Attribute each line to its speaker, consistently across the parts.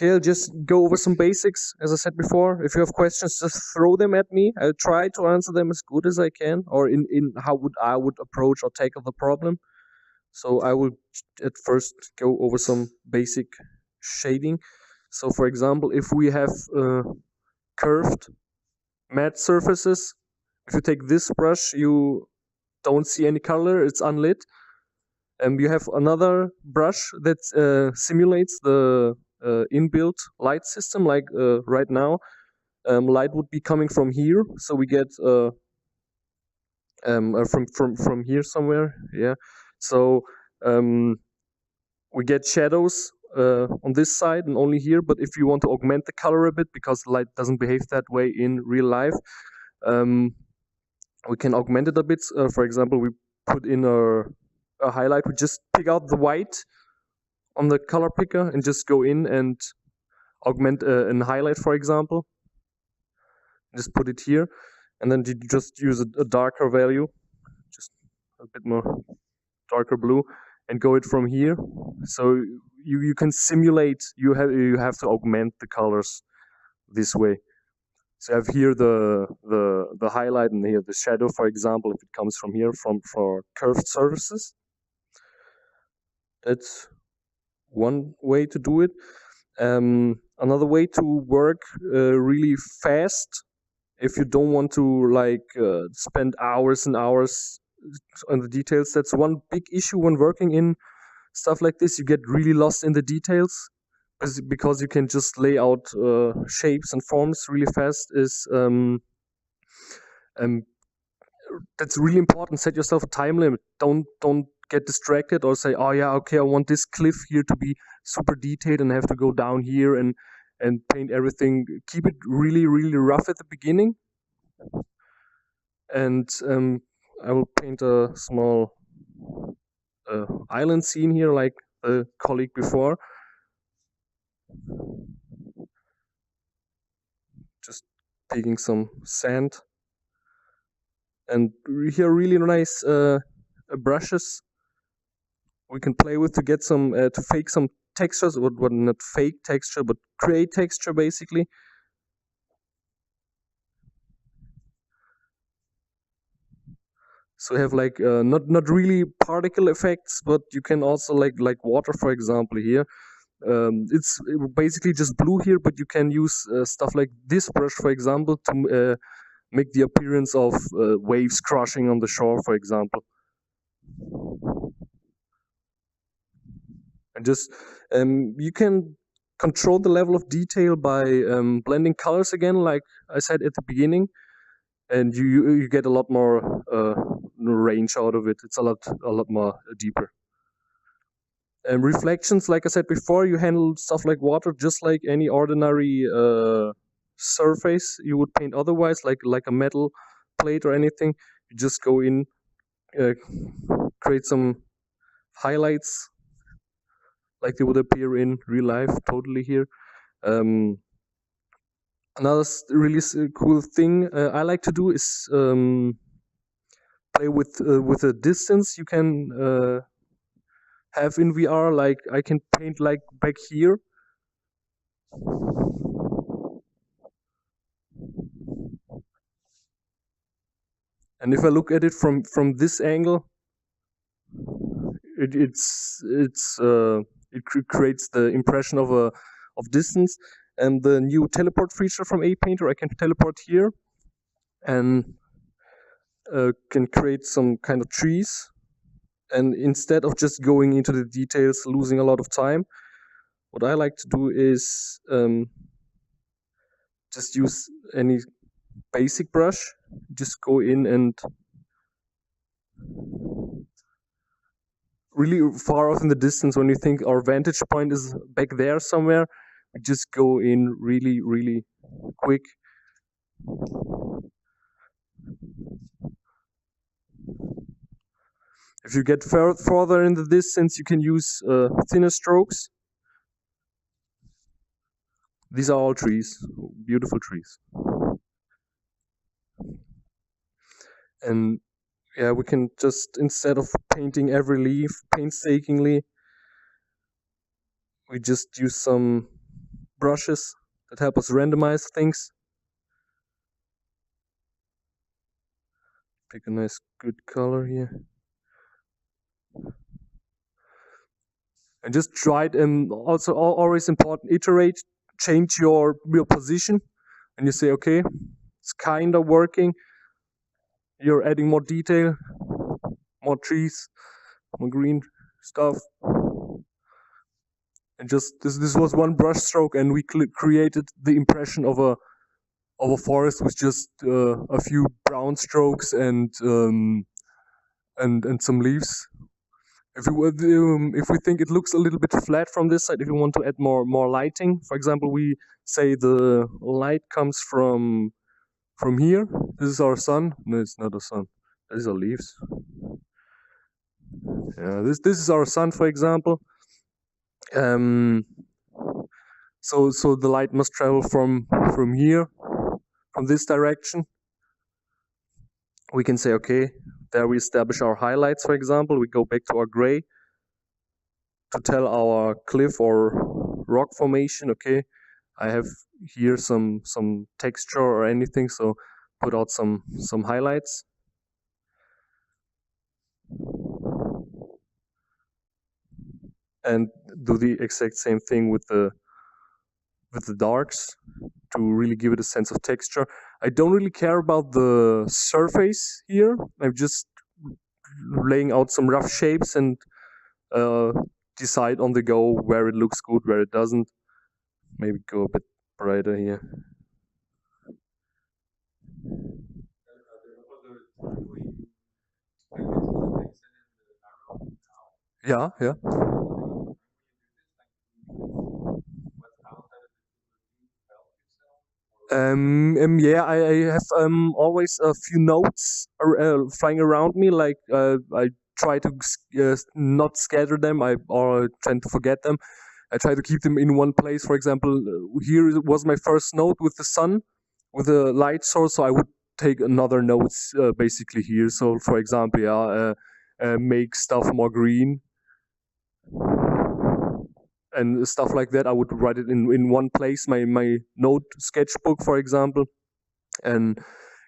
Speaker 1: Okay, I'll just go over some basics. As I said before, if you have questions, just throw them at me. I'll try to answer them as good as I can, or in how I would approach or tackle the problem. So I will at first go over some basic shading. So for example, if we have curved matte surfaces, if you take this brush, you don't see any color, it's unlit. You have another brush that simulates the inbuilt light system, like right now. Light would be coming from here, so we get from here somewhere, yeah. So we get shadows on this side and only here. But if you want to augment the color a bit, because light doesn't behave that way in real life, we can augment it a bit. For example, we put in a highlight. We just pick out the white on the color picker and just go in and augment an highlight, for example. Just put it here, and then you just use a darker value, just a bit more darker blue, and go it from here. So you can simulate. You have to augment the colors this way. So I have here the highlight and here the shadow, for example, if it comes from here for curved surfaces. That's one way to do it. Another way to work really fast, if you don't want to spend hours and hours on the details. That's one big issue when working in stuff like this. You get really lost in the details because you can just lay out shapes and forms really fast. That's really important. Set yourself a time limit. Don't get distracted or say, oh yeah, okay, I want this cliff here to be super detailed and I have to go down here and paint everything. Keep it really, really rough at the beginning. And I will paint a small island scene here, like the colleague before. Just taking some sand. And here really nice brushes we can play with to get some to fake some textures, or not fake texture, but create texture basically. So we have like not really particle effects, but you can also like water, for example, here. It's basically just blue here, but you can use stuff like this brush, for example, to make the appearance of waves crashing on the shore, for example. And just you can control the level of detail by blending colors again, like I said at the beginning, and you get a lot more range out of it. It's a lot more deeper. And reflections, like I said before, you handle stuff like water just like any ordinary surface you would paint otherwise, like a metal plate or anything. You just go in, create some highlights like they would appear in real life, totally here. Another really cool thing I like to do is play with a distance you can have in VR. Like I can paint like back here. And if I look at it from this angle, it creates the impression of distance. And the new teleport feature from Painter, I can teleport here and can create some kind of trees. And instead of just going into the details, losing a lot of time, what I like to do is just use any basic brush, just go in and really far off in the distance, when you think our vantage point is back there somewhere, we just go in really, really quick. If you get further in the distance, you can use thinner strokes. These are all trees, beautiful trees. And yeah, we can just, instead of painting every leaf painstakingly, we just use some brushes that help us randomize things. Pick a nice good color here. And just try it, and also always important, iterate, change your position, and you say, okay, it's kind of working. You're adding more detail, more trees, more green stuff. And just this was one brush stroke, and we created the impression of a forest with just a few brown strokes and some leaves. If we think it looks a little bit flat from this side, if you want to add more lighting, for example, we say the light comes from here. This is our sun. No, it's not a sun. These are leaves. Yeah, this is our sun, for example. So the light must travel from here, from this direction. We can say, okay, there we establish our highlights, for example. We go back to our gray to tell our cliff or rock formation, okay, I have here some texture or anything, so put out some highlights. And do the exact same thing with the darks to really give it a sense of texture. I don't really care about the surface here. I'm just laying out some rough shapes and decide on the go where it looks good, where it doesn't. Maybe go a bit brighter here. Yeah. Yeah, I have always a few notes flying around me. Like I try to not scatter them. Or tend to forget them. I try to keep them in one place. For example, here was my first note with the sun, with the light source. So I would take another notes basically here. So for example, yeah, make stuff more green and stuff like that. I would write it in one place, my note sketchbook, for example, and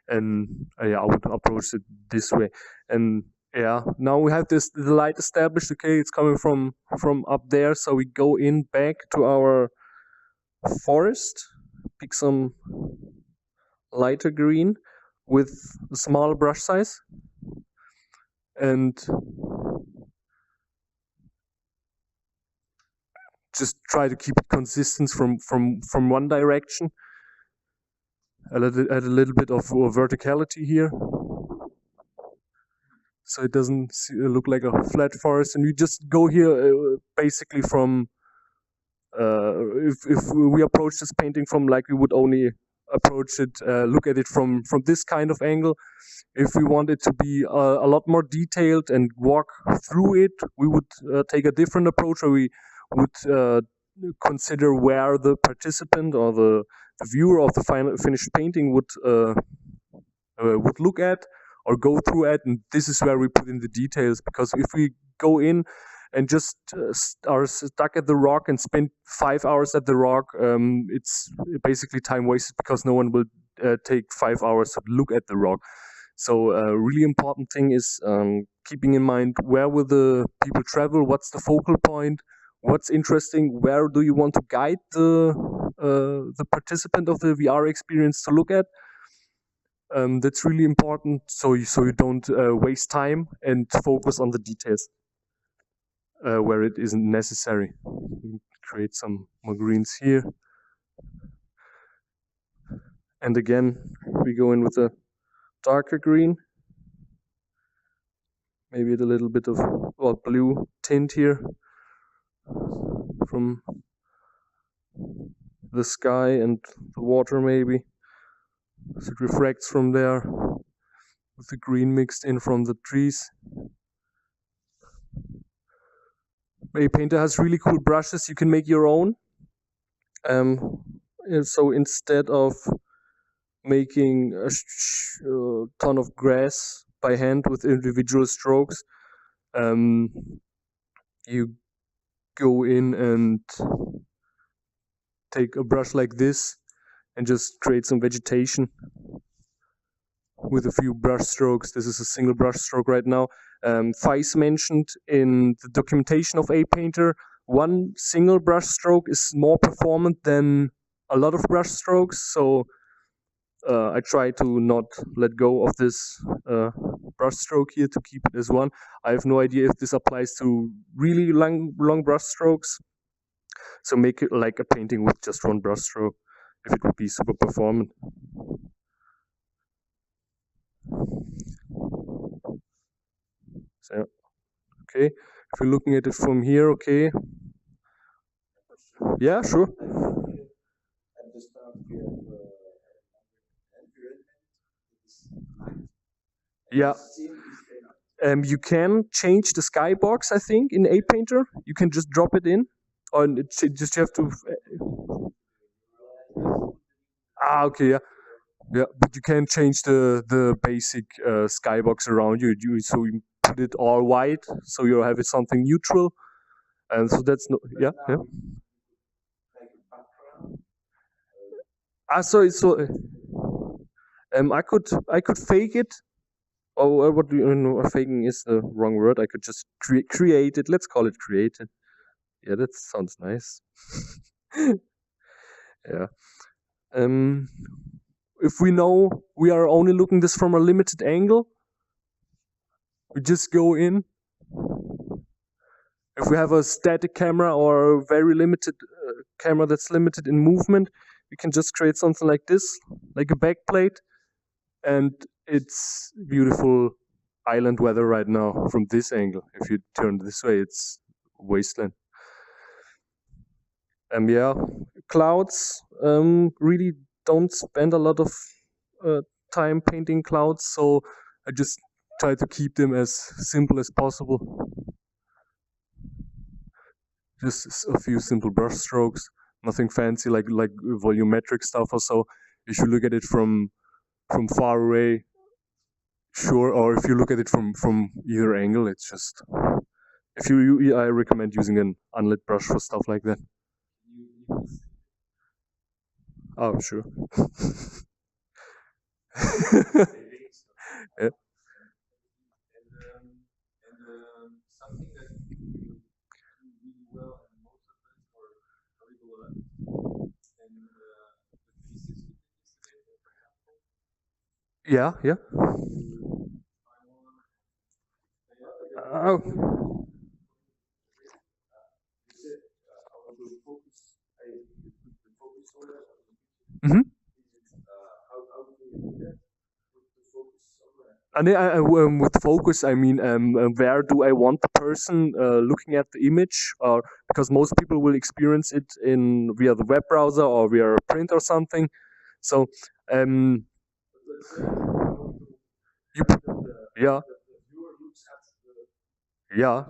Speaker 1: yeah, I would approach it this way. And yeah, now we have the light established. Okay, it's coming from up there, so we go in back to our forest, pick some lighter green with a small brush size, and just try to keep it consistent from one direction. Add a little bit of verticality here, so it doesn't look like a flat forest. And we just go here basically from if we approach this painting from like we would only approach it, look at it from this kind of angle. If we want it to be a lot more detailed and walk through it, we would take a different approach, where we would consider where the participant or the viewer of the finished painting would look at or go through at, and this is where we put in the details. Because if we go in and just are stuck at the rock and spend 5 hours at the rock, it's basically time wasted, because no one will take 5 hours to look at the rock. So a really important thing is keeping in mind, where will the people travel, what's the focal point, what's interesting, where do you want to guide the participant of the VR experience to look at. That's really important, so you don't waste time and focus on the details where it isn't necessary. Create some more greens here, and again we go in with a darker green, maybe a little bit of blue tint here from the sky and the water, maybe as it refracts from there, with the green mixed in from the trees. Ray Painter has really cool brushes. You can make your own. So instead of making a ton of grass by hand with individual strokes, you go in and take a brush like this and just create some vegetation with a few brush strokes. This is a single brush stroke right now. Faiz mentioned in the documentation of A-Painter, one single brush stroke is more performant than a lot of brush strokes, so I try to not let go of this brush stroke here to keep it as one. I have no idea if this applies to really long brush strokes, so make it like a painting with just one brush stroke, if it would be super performant. So, okay, if you're looking at it from here, okay. Yeah, sure. Yeah. You can change the skybox, I think, in A-Painter. You can just drop it in, or just you have to. Okay, yeah. Yeah, but you can change the basic skybox around you. So you put it all white, so you have it something neutral, and so that's no. Yeah, yeah. I could fake it. Or what do you know? Faking is the wrong word. I could just create it. Let's call it create it. Yeah, that sounds nice. Yeah. If we know we are only looking this from a limited angle, we just go in. If we have a static camera or a very limited camera that's limited in movement, we can just create something like this, like a backplate, and it's beautiful island weather right now from this angle. If you turn this way, it's wasteland. Yeah, clouds. Really don't spend a lot of time painting clouds, so I just try to keep them as simple as possible. Just a few simple brush strokes, nothing fancy like volumetric stuff or so. If you look at it from far away, sure, or if you look at it from either angle, it's just. I recommend using an unlit brush for stuff like that. Oh, sure. Yeah. Yeah, yeah. Oh. Mm-hmm. And with focus, I mean, where do I want the person looking at the image? Or because most people will experience it in via the web browser or via print or something. So, you, yeah, yeah,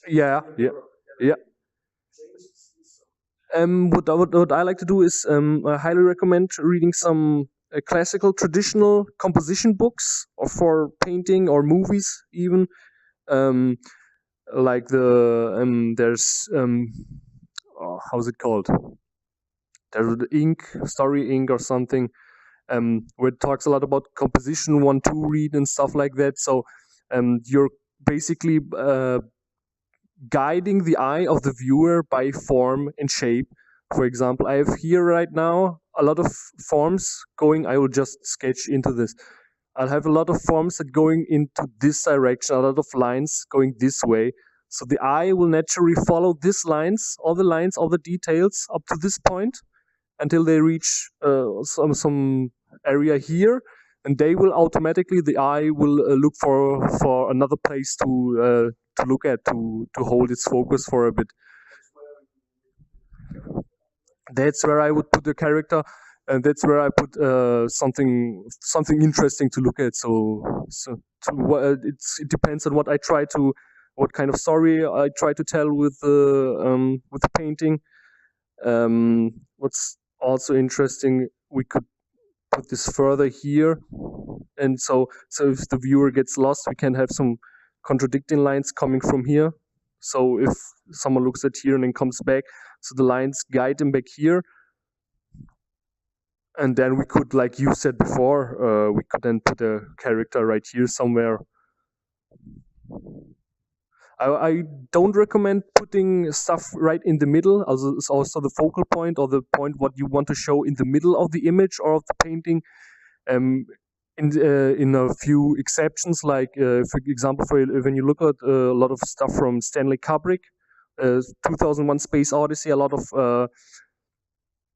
Speaker 1: yeah, yeah, yeah. What I like to do is I highly recommend reading some classical traditional composition books or for painting or movies even. Like there's how's it called? There's the Ink, Story Ink or something, where it talks a lot about composition, 1-2 read and stuff like that. So you're basically guiding the eye of the viewer by form and shape. For example, I have here right now a lot of forms going. I will just sketch into this. I'll have a lot of forms that going into this direction, a lot of lines going this way. So the eye will naturally follow these lines, all the details up to this point until they reach some area here, and they will automatically, the eye will look for another place to look at, to hold its focus for a bit. That's where I would put the character, and that's where I put something interesting to look at. It depends on what kind of story I try to tell with the painting. What's also interesting, we could put this further here, and so if the viewer gets lost, we can have some contradicting lines coming from here. So if someone looks at here and then comes back, so the lines guide them back here. And then we could, like you said before, we could then put a character right here somewhere. I don't recommend putting stuff right in the middle, also the focal point or the point what you want to show in the middle of the image or of the painting. In a few exceptions, like for example, when you look at a lot of stuff from Stanley Kubrick, 2001: Space Odyssey, a lot of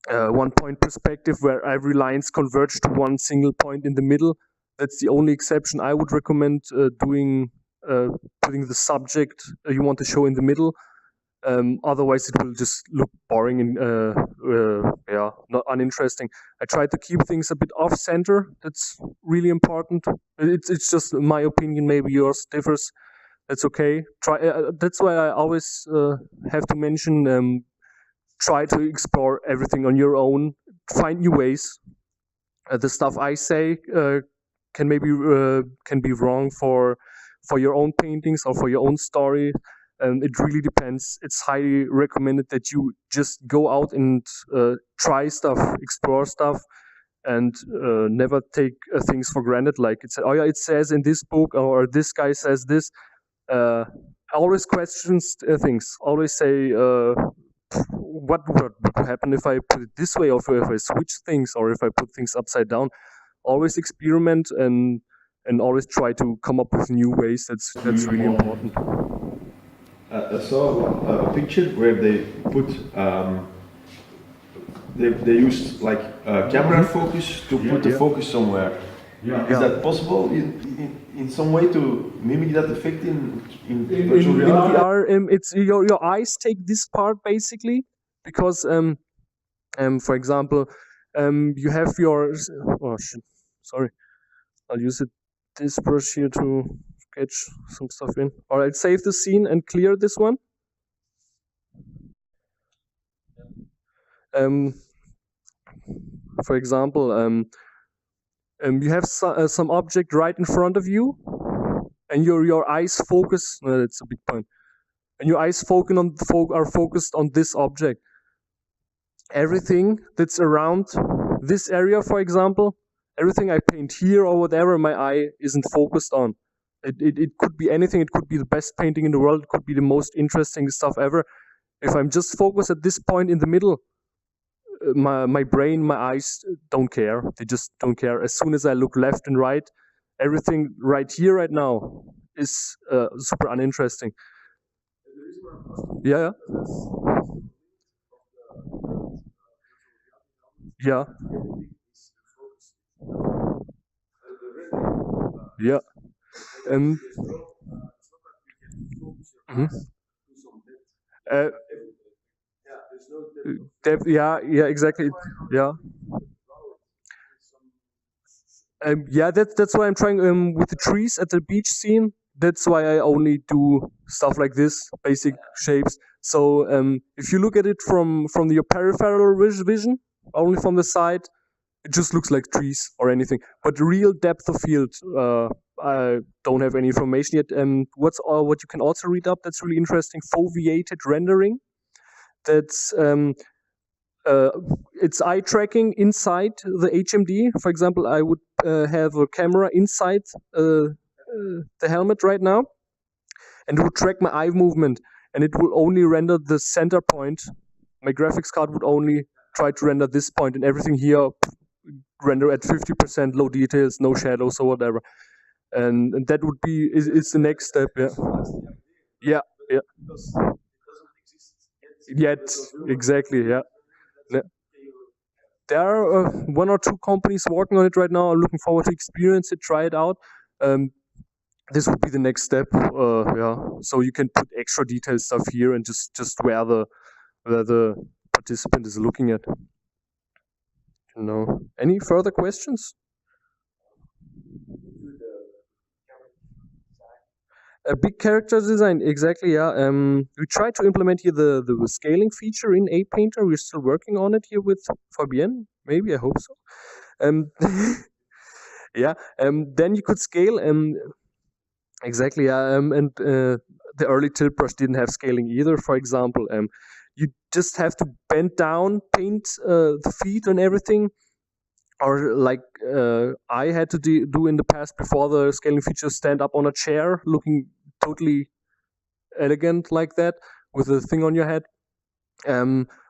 Speaker 1: one-point perspective where every lines converge to one single point in the middle. That's the only exception I would recommend doing. Putting the subject you want to show in the middle. Otherwise, it will just look boring and not uninteresting. I try to keep things a bit off center. That's really important. It's just my opinion. Maybe yours differs. That's okay. That's why I always have to mention. Try to explore everything on your own. Find new ways. The stuff I say can be wrong for your own paintings or for your own story. It really depends. It's highly recommended that you just go out and try stuff, explore stuff, and never take things for granted. Like it says in this book, or this guy says this. Always questions things. Always say, what would happen if I put it this way, or if I switch things, or if I put things upside down. Always experiment and always try to come up with new ways. That's really important.
Speaker 2: I saw a picture where they put they used like camera focus to put the focus somewhere. Is that possible in some way to mimic that effect in virtual reality?
Speaker 1: In VR, it's your eyes take this part basically, because for example, you have your I'll use this brush here to sketch some stuff in. Or I'll save the scene and clear this one. For example, you have some object right in front of you, and your eyes focus. That's a big point. And your eyes are focused on this object. Everything that's around this area, for example, everything I paint here or whatever, my eye isn't focused on. It could be anything. It could be the best painting in the world. It could be the most interesting stuff ever. If I'm just focused at this point in the middle, my brain, my eyes don't care. They just don't care. As soon as I look left and right, everything right here, right now, is super uninteresting. Yeah. Yeah. Yeah. Yeah, exactly. Yeah. That's why I'm trying with the trees at the beach scene. That's why I only do stuff like this, basic shapes. So if you look at it from your peripheral vision, only from the side, it just looks like trees or anything. But real depth of field, I don't have any information yet. What you can also read up that's really interesting: foveated rendering. That's it's eye tracking inside the HMD. For example, I would have a camera inside the helmet right now, and it would track my eye movement, and it will only render the center point. My graphics card would only try to render this point, and everything here render at 50%, low details, no shadows or whatever. And that would be is the next step. Yeah. Yet, exactly. Yeah. There are one or two companies working on it right now. I'm looking forward to experience it, try it out. This would be the next step. So you can put extra detail stuff here and just where the participant is looking at. Any further questions? A big character design, exactly. Yeah. We tried to implement here the scaling feature in Painter. We're still working on it here with Fabienne. Maybe, I hope so. Yeah. Then you could scale. Exactly. Yeah. And the the early tilt brush didn't have scaling either, for example. You just have to bend down, paint the feet and everything, or like I had to do in the past before the scaling features, stand up on a chair looking totally elegant like that with a thing on your head.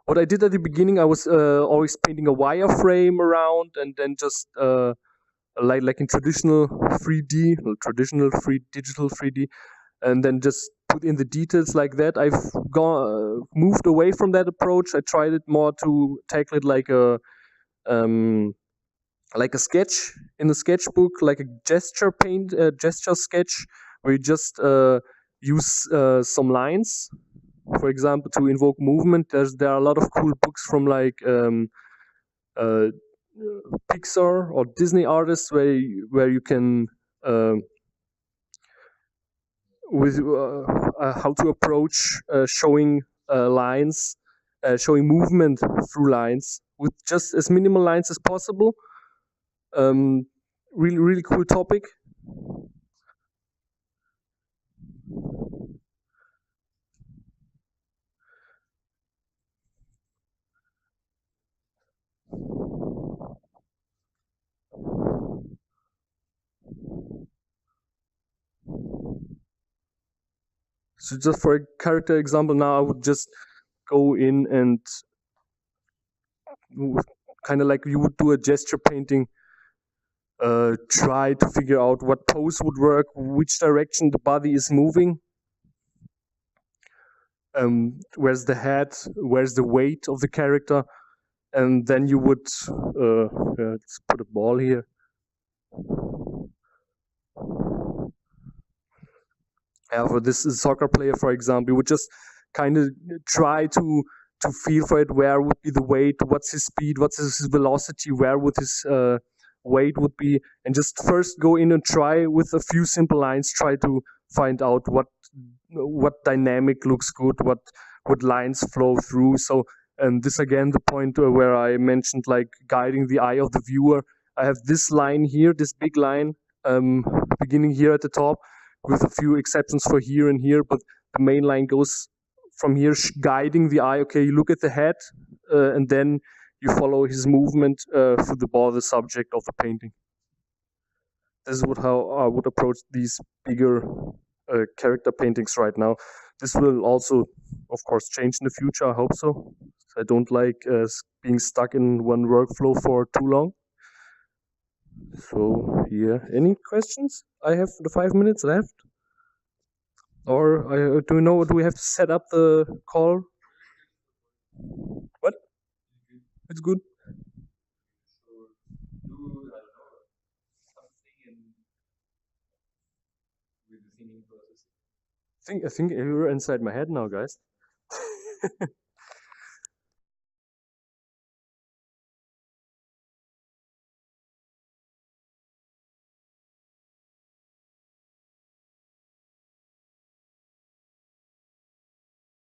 Speaker 1: What I did at the beginning, I was always painting a wireframe around, and then just like in traditional 3D, traditional digital 3D, and then just put in the details like that. I've moved away from that approach. I tried it more to tackle it like a sketch in a sketchbook, like a gesture sketch, where you just use some lines, for example, to invoke movement. There are a lot of cool books from like Pixar or Disney artists where you can with how to approach showing lines, showing movement through lines with just as minimal lines as possible. Really cool topic. So just for a character example, now I would just go in and kind of like you would do a gesture painting, try to figure out what pose would work, which direction the body is moving, where's the head, where's the weight of the character, and then you would let's put a ball here. For this soccer player, for example, you would just kind of try to feel for it. Where would be the weight? What's his speed? What's his velocity? Where would his weight would be? And just first go in and try with a few simple lines. Try to find out what dynamic looks good. What lines flow through. So this again, the point where I mentioned like guiding the eye of the viewer. I have this line here, this big line, beginning here at the top, with a few exceptions for here and here, but the main line goes from here, guiding the eye. Okay, you look at the head, and then you follow his movement through the ball, the subject of the painting. This is how I would approach these bigger character paintings right now. This will also, of course, change in the future. I hope so. I don't like being stuck in one workflow for too long. So, yeah, any questions? I have the 5 minutes left. Or do we have to set up the call? What? It's good. I think you're inside my head now, guys.